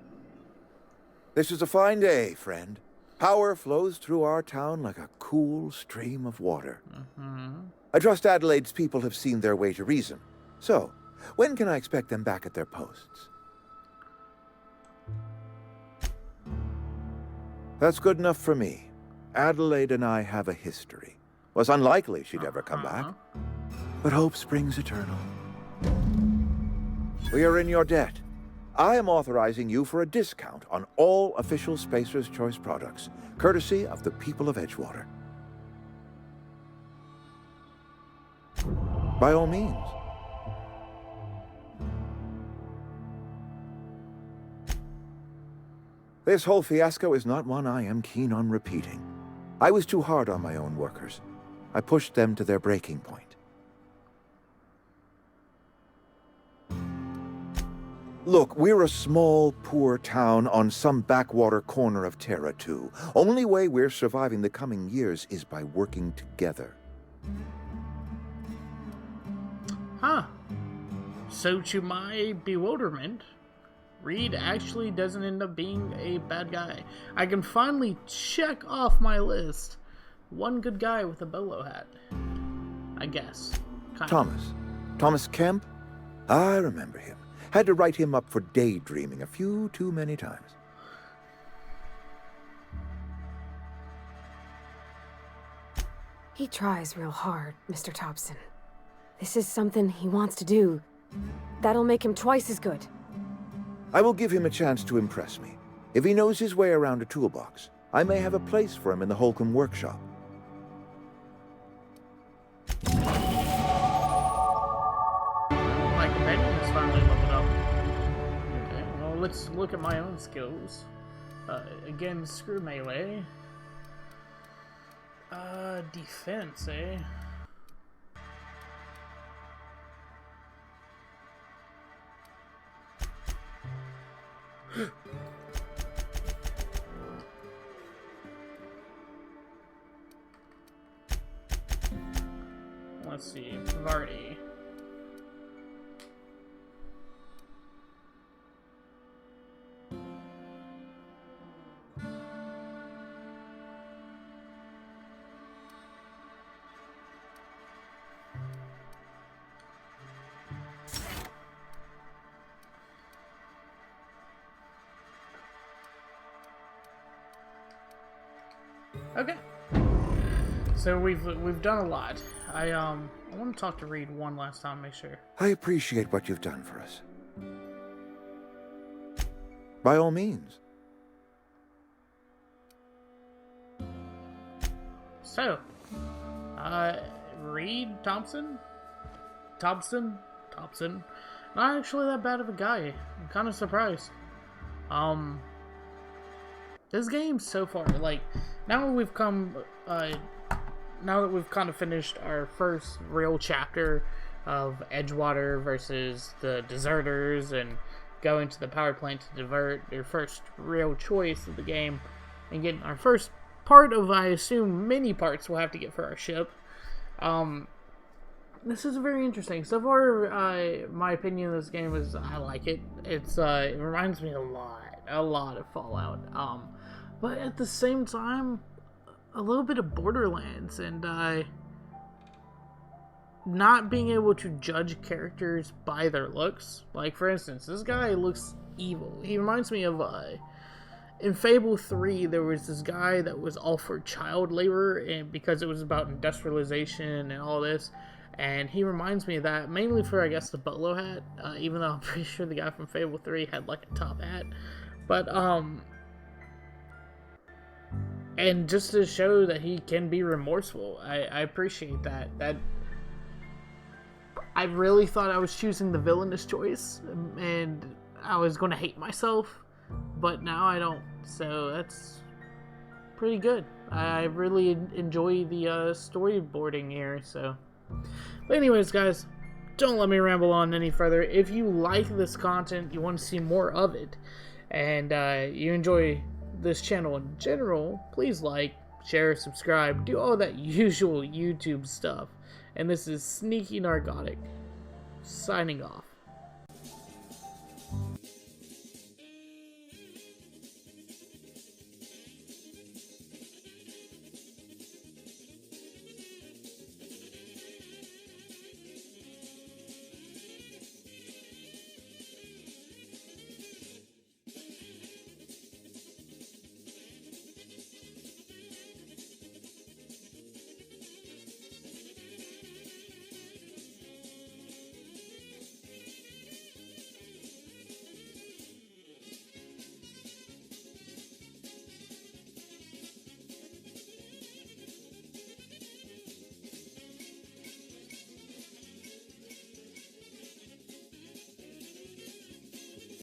This is a fine day, friend. Power flows through our town like a cool stream of water. I trust Adelaide's people have seen their way to reason. So, when can I expect them back at their posts? That's good enough for me. Adelaide and I have a history. Was unlikely she'd ever come back. But hope springs eternal. We are in your debt. I am authorizing you for a discount on all official Spacer's Choice products, courtesy of the people of Edgewater. By all means. This whole fiasco is not one I am keen on repeating. I was too hard on my own workers. I pushed them to their breaking point. Look, we're a small, poor town on some backwater corner of Terra 2. Only way we're surviving the coming years is by working together. Huh. So to my bewilderment, Reed actually doesn't end up being a bad guy. I can finally check off my list. One good guy with a bolo hat. I guess. Thomas Kemp? I remember him. Had to write him up for daydreaming a few too many times. He tries real hard, Mr. Tobson. This is something he wants to do. That'll make him twice as good. I will give him a chance to impress me. If he knows his way around a toolbox, I may have a place for him in the Holcomb workshop. My companion is finally leveled up. Okay, well, let's look at my own skills. Again, screw melee. Defense, eh? Let's see, Vardy. Okay. So we've done a lot. I want to talk to Reed one last time, make sure. I appreciate what you've done for us. By all means. So, Reed Tobson, not actually that bad of a guy. I'm kind of surprised. This game so far, like, now that we've kind of finished our first real chapter of Edgewater versus the deserters and going to the power plant to divert, their first real choice of the game, and getting our first part of, I assume, many parts we'll have to get for our ship. This is very interesting. So far, my opinion of this game is I like it. It reminds me a lot of Fallout. But at the same time, a little bit of Borderlands, and not being able to judge characters by their looks. Like, for instance, this guy looks evil. He reminds me of, in Fable 3, there was this guy that was all for child labor, and because it was about industrialization and all this, and he reminds me of that, mainly for, I guess, the bolo hat, even though I'm pretty sure the guy from Fable 3 had, like, a top hat. But, and just to show that he can be remorseful, I appreciate that. I really thought I was choosing the villainous choice, and I was going to hate myself, but now I don't, so that's pretty good. I really enjoy the storyboarding here, so. But anyways, guys, don't let me ramble on any further. If you like this content, you want to see more of it, and you enjoy this channel in general, please like, share, subscribe, do all that usual YouTube stuff. And this is Sneaky Narcotic, signing off.